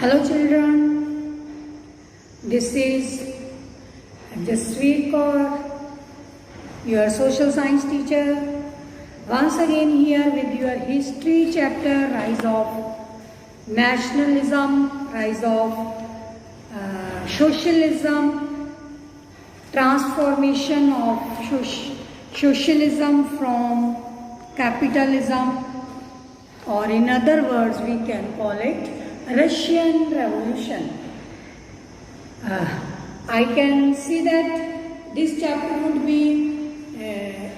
Hello children, this is Jasveer Kaur, your social science teacher. Once again here with your history chapter, rise of nationalism, rise of socialism, transformation of socialism from capitalism, or in other words we can call it Russian Revolution. I can see that this chapter would be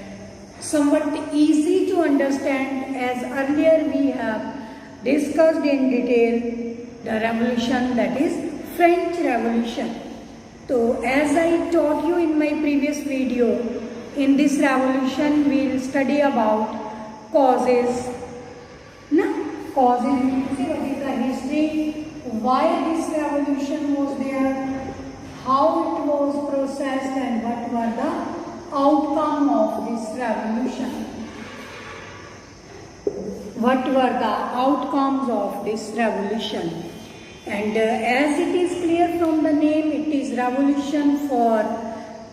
somewhat easy to understand, as earlier we have discussed in detail the revolution, that is French Revolution. So as I taught you in my previous video, in this revolution we will study about causes. Causes, we will see what is the history, why this revolution was there, how it was processed, and what were the outcome of this revolution. What were the outcomes of this revolution? And as it is clear from the name, it is revolution for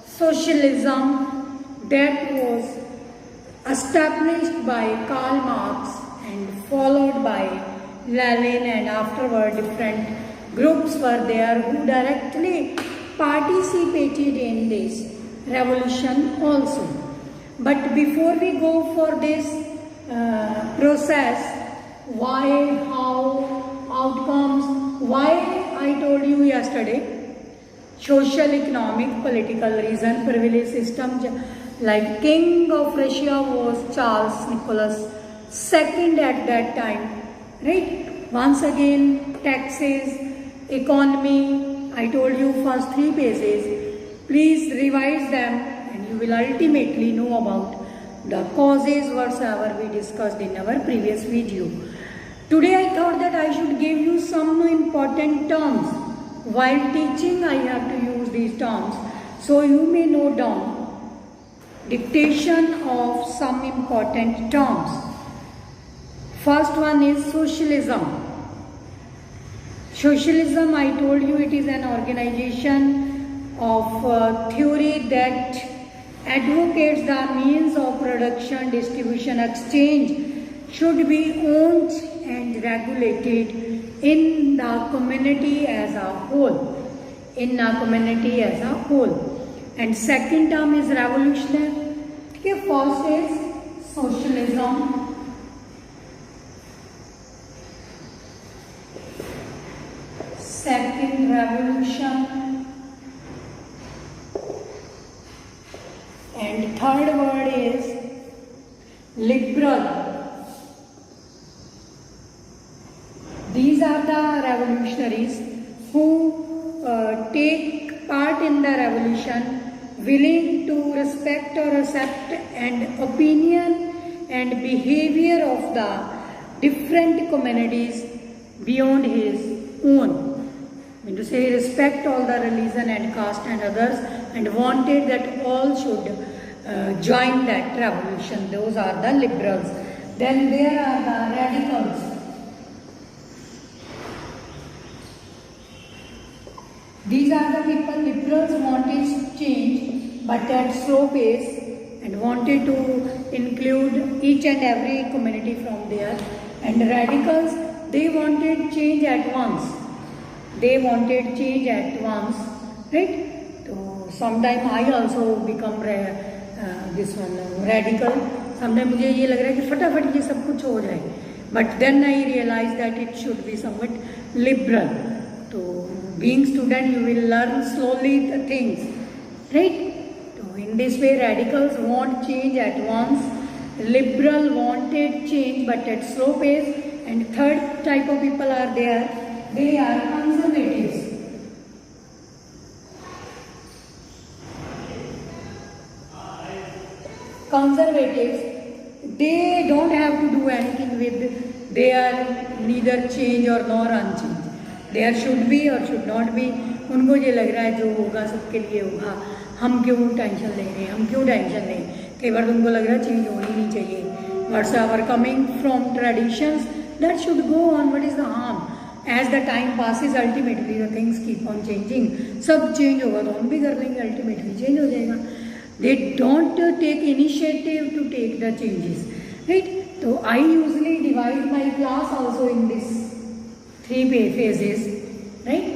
socialism that was established by Karl Marx and followed by Lenin, and afterward different groups were there who directly participated in this revolution also. But before we go for this process, why, how, outcomes, why I told you yesterday, social, economic, political reason, privilege system, like King of Russia was Charles Nicholas II at that time, right? Once again, taxes, economy, I told you first 3 pages. Please revise them and you will ultimately know about the causes whatsoever we discussed in our previous video. Today I thought that I should give you some important terms. While teaching I have to use these terms, so you may note down dictation of some important terms. First one is socialism. Socialism, I told you, it is an organization of theory that advocates the means of production, distribution, exchange should be owned and regulated in the community as a whole. In a community as a whole. And second term is revolutionary. Okay, first is socialism. Second, revolution, and third word is liberal. These are the revolutionaries who take part in the revolution, willing to respect or accept an opinion and behavior of the different communities beyond his own. To say respect all the religion and caste and others, and wanted that all should join that revolution. Those are the liberals. Then there are the radicals. These are the people. Liberals wanted change but at slow pace and wanted to include each and every community from there. And radicals, they wanted change at once. They wanted change at once, right? So sometime I also become this one radical. Sometimes मुझे ये लग रहा है कि फटाफट ये सब कुछ हो जाए. But then I realized that it should be somewhat liberal. So being student, you will learn slowly the things, right? So in this way, radicals want change at once. Liberal wanted change but at slow pace. And third type of people are there. They are conservatives. Conservatives, they don't have to do anything with their neither change or nor unchange. There should be or should not be. उनको ये लग रहा है जो होगा सबके लिए होगा. हम क्यों टेंशन ले रहे हैं? हम क्यों टेंशन लें? कई बार उनको लग रहा है चेंज होनी नहीं चाहिए. Whatsoever coming from traditions, that should go on. What is the harm? As the time passes ultimately the things keep on changing. सब चेंज होगा तो हम भी कर लेंगे, अल्टीमेटली चेंज हो जाएगा. They don't take initiative to take the changes, right. तो I usually divide my class also in this 3 phases, right.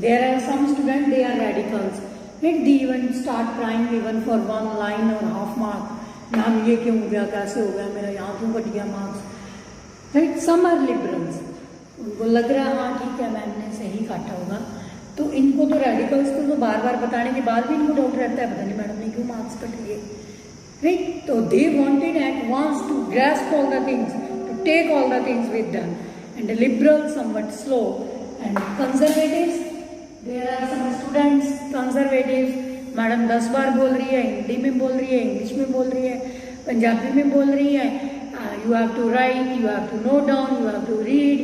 There are some students, they are radicals, right. They even start crying even for 1 line or half mark. Ma'am ये क्यों हो गया, कैसे हो गया, मेरा यहाँ क्यों कट गया marks, right. Some are liberals, उनको लग रहा है हाँ ठीक है मैम ने सही काटा होगा. तो इनको तो रेडिकल्स को तो बार बार बताने के बाद भी इनको डाउट रहता है, पता नहीं मैडम ने क्यों मार्क्स कट लिए, राइट. तो they wanted at once to grasp all the things, to take all the things with them. And liberal somewhat slow. And conservatives, there are some students conservatives, madam 10 बार बोल रही है, हिंदी में बोल रही है, इंग्लिश में बोल रही है, पंजाबी में बोल रही है, you have to write, you have to note down, you have to read,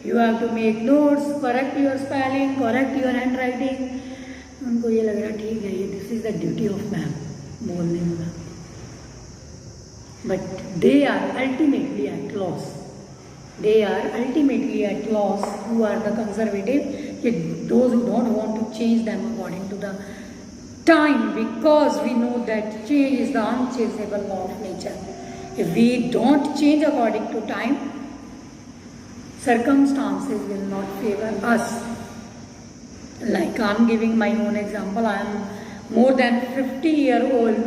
you have to make notes, correct your spelling, correct your handwriting. उनको ये लग रहा है ठीक है ये this is the duty of ma'am बोलने वाला. But they are ultimately at loss. They are ultimately at loss, who are the conservative, yet those who don't want to change them according to the time, because we know that change is the unchangeable law of nature. If we don't change according to time, circumstances will not favor us. Like I am giving my own example, I am more than 50-year-old,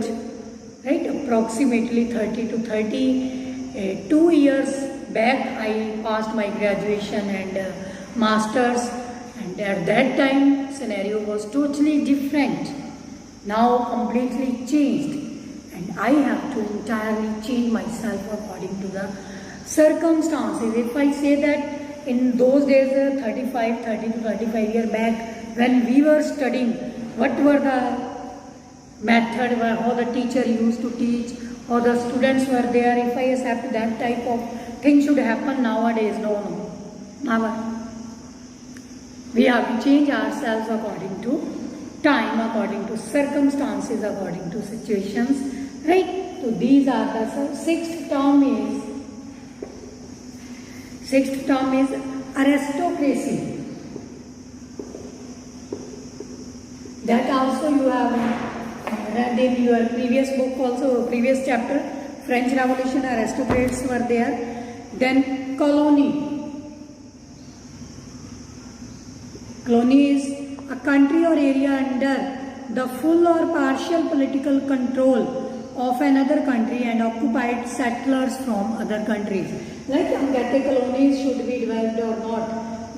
right? Approximately 30 to 32 years back I passed my graduation and masters, and at that time scenario was totally different. Now completely changed, and I have to entirely change myself according to the circumstances. If I say that in those days 30 to 35 years back when we were studying, what were the method, how the teacher used to teach, or the students were there, if I accept that type of thing should happen nowadays, no, never. We have to change ourselves according to time, according to circumstances, according to situations, right. So these are the sixth term is aristocracy. That also you have read in your previous book also, previous chapter. French Revolution, aristocrats were there. Then colony. Colony is a country or area under the full or partial political control of another country and occupied settlers from other countries. Like हम कहते colonies should be developed or not.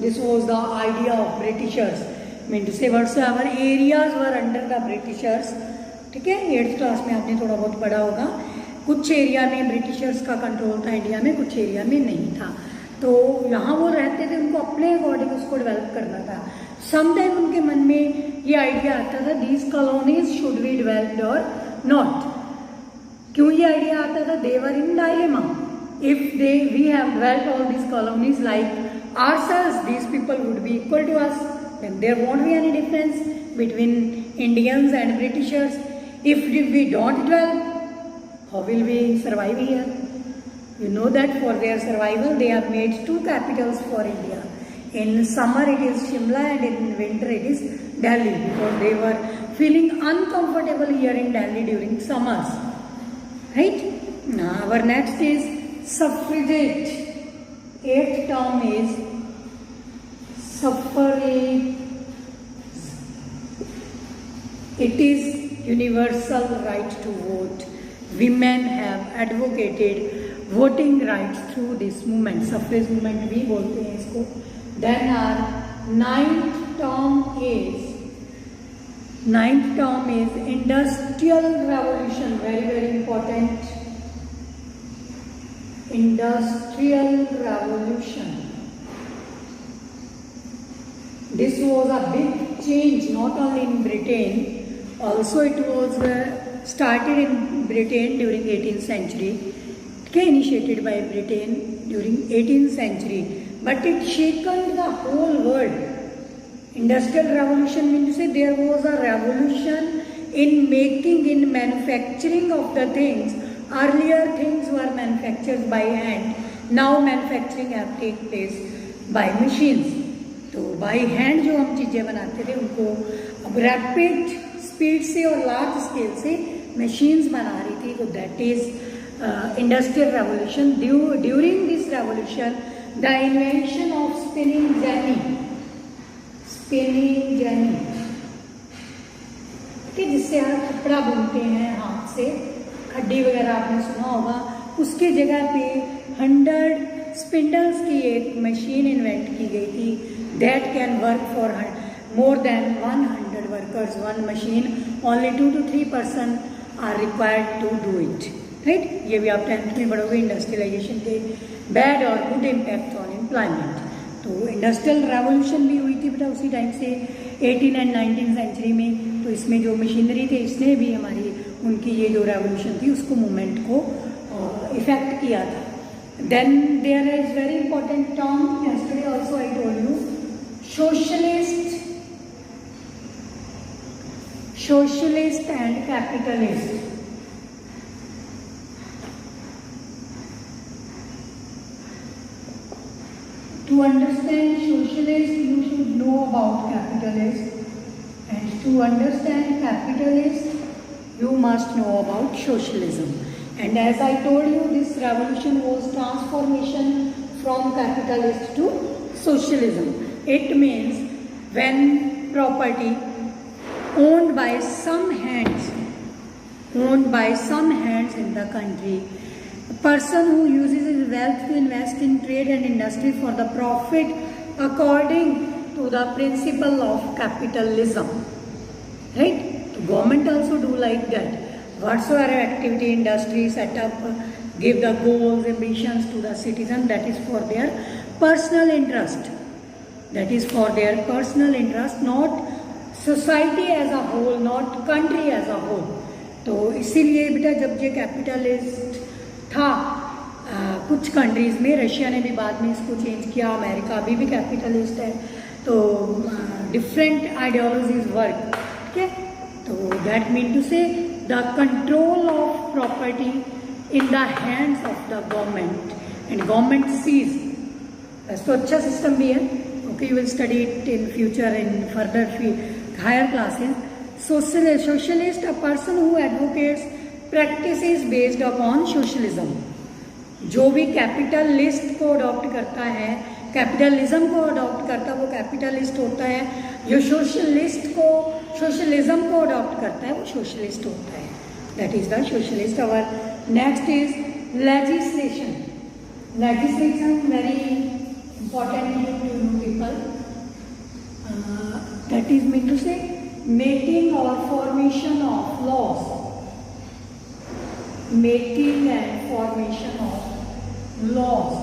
This was the idea of Britishers. I mean to say whatsoever areas were under the Britishers. ठीक है, 8th class में आपने थोड़ा बहुत पढ़ा होगा. कुछ एरिया में ब्रिटिशर्स का कंट्रोल था इंडिया में, कुछ एरिया में नहीं था. तो यहाँ वो रहते थे, उनको अपने अकॉर्डिंग उसको डेवलप करना था. समटाइम उनके मन में ये आइडिया आता था these colonies should be developed और नॉट. क्यों ये आइडिया आता था? They were in dilemma. If we have developed all these colonies like ourselves, these people would be equal to us, then there won't be any difference between Indians and Britishers. If we don't develop, how will we survive here? You know that for their survival they have made 2 capitals for India. In summer it is Shimla and in winter it is Delhi, because they were feeling uncomfortable here in Delhi during summers, right. Now our next is suffragette. 8th term is suffrage. It is universal right to vote. Women have advocated voting rights through this movement. Suffrage movement भी बोलते हैं इसको. Then our ninth term is industrial revolution. Very very important. Industrial revolution. This was a big change not only in Britain, also it was started in Britain during 18th century. It was initiated by Britain during 18th century, but it shaken the whole world. Industrial revolution means to say there was a revolution in making, in manufacturing of the things. Earlier things were manufactured by hand. Now manufacturing have taken place by machines. तो by hand जो हम चीज़ें बनाते थे उनको अब rapid speed से और लार्ज स्केल से मशीन्स बना रही थी। तो that is industrial revolution. During this revolution the invention of spinning jenny जिससे हम कपड़ा बुनते हैं हाथ से, खड्डी वगैरह आपने सुना होगा, उसके जगह पे 100 स्पिंडल्स की एक मशीन इन्वेंट की गई थी that can work for more than 100 workers one machine, only 2 to 3 person are required to do it, right. ये भी आप 10th में पढ़ोगे इंडस्ट्रियलाइजेशन के बैड और गुड इम्पैक्ट ऑन एम्प्लॉयमेंट। तो इंडस्ट्रियल रेवोल्यूशन भी हुई थी बेटा उसी टाइम से 18 and 19 सेंचुरी में। तो इसमें जो मशीनरी थे इसने भी हमारी उनकी ये जो रेवोल्यूशन थी उसको मूवमेंट को इफेक्ट किया था। Then there is very important term yesterday also I told you, socialist and capitalist. To understand socialist, you should know about capitalist, and to understand capitalist, you must know about socialism. And as I told you, this revolution was transformation from capitalist to socialism. It means when property owned by some hands in the country, a person who uses his wealth to invest in trade and industry for the profit according to the principle of capitalism, right? So government also do like that. Whatsoever activity industry set up, give the goals, ambitions to the citizen, that is for their personal interest. That is for their personal interest, not society as a whole, not country as a whole. तो इसीलिए बेटा जब ये capitalist था कुछ countries में, Russia ने भी बाद में इसको चेंज किया, अमेरिका अभी भी कैपिटलिस्ट है, तो डिफरेंट आइडियोलॉजीज वर्क, ठीक है। तो that mean to say the control of property in the hands of the government and government seize. बस तो अच्छा सिस्टम भी है, okay, you will study it in future in further higher classes. Socialist a person who advocates practices based upon socialism. जो भी capitalist को adopt करता है, कैपिटलिज्म को अडॉप्ट करता है, वो कैपिटलिस्ट होता है। जो सोशलिज्म को अडॉप्ट करता है वो सोशलिस्ट होता है, that is the socialist. Our next is legislation. Very important to you people, that is mean to say making और formation of laws. Making and formation of laws.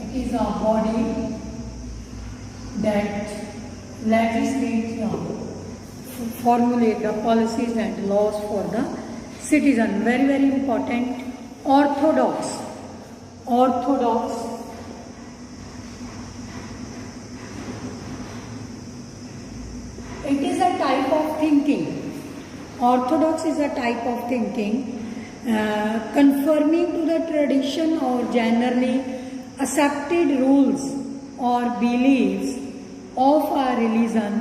It is a body that legislates, formulate the policies and laws for the citizen. Very, very important. Orthodox. It is a type of thinking. Orthodox is a type of thinking conforming to the tradition or generally accepted rules or beliefs of a religion,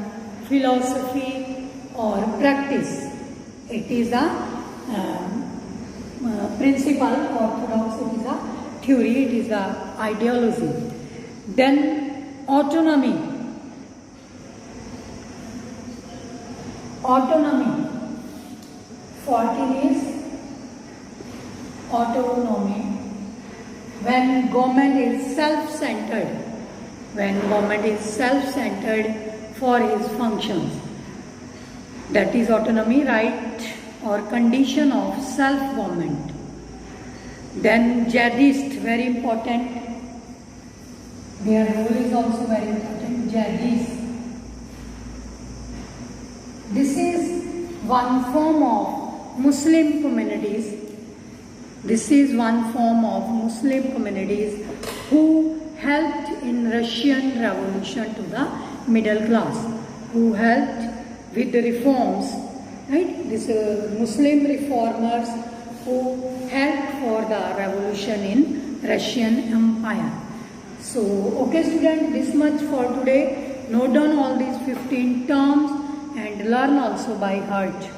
philosophy or practice. It is a principle. Orthodox, it is a theory, it is a ideology. Then autonomy. Fortinius autonomy. When government is self-centered for his functions, that is autonomy, right or condition of self-government. Then jihadist, very important, their role is also very important. Jihadist, this is one form of Muslim communities. This is one form of Muslim communities who helped in Russian Revolution to the middle class, who helped with the reforms, right? These Muslim reformers who helped for the revolution in Russian Empire. So, okay student, this much for today. note down all these 15 terms and learn also by heart.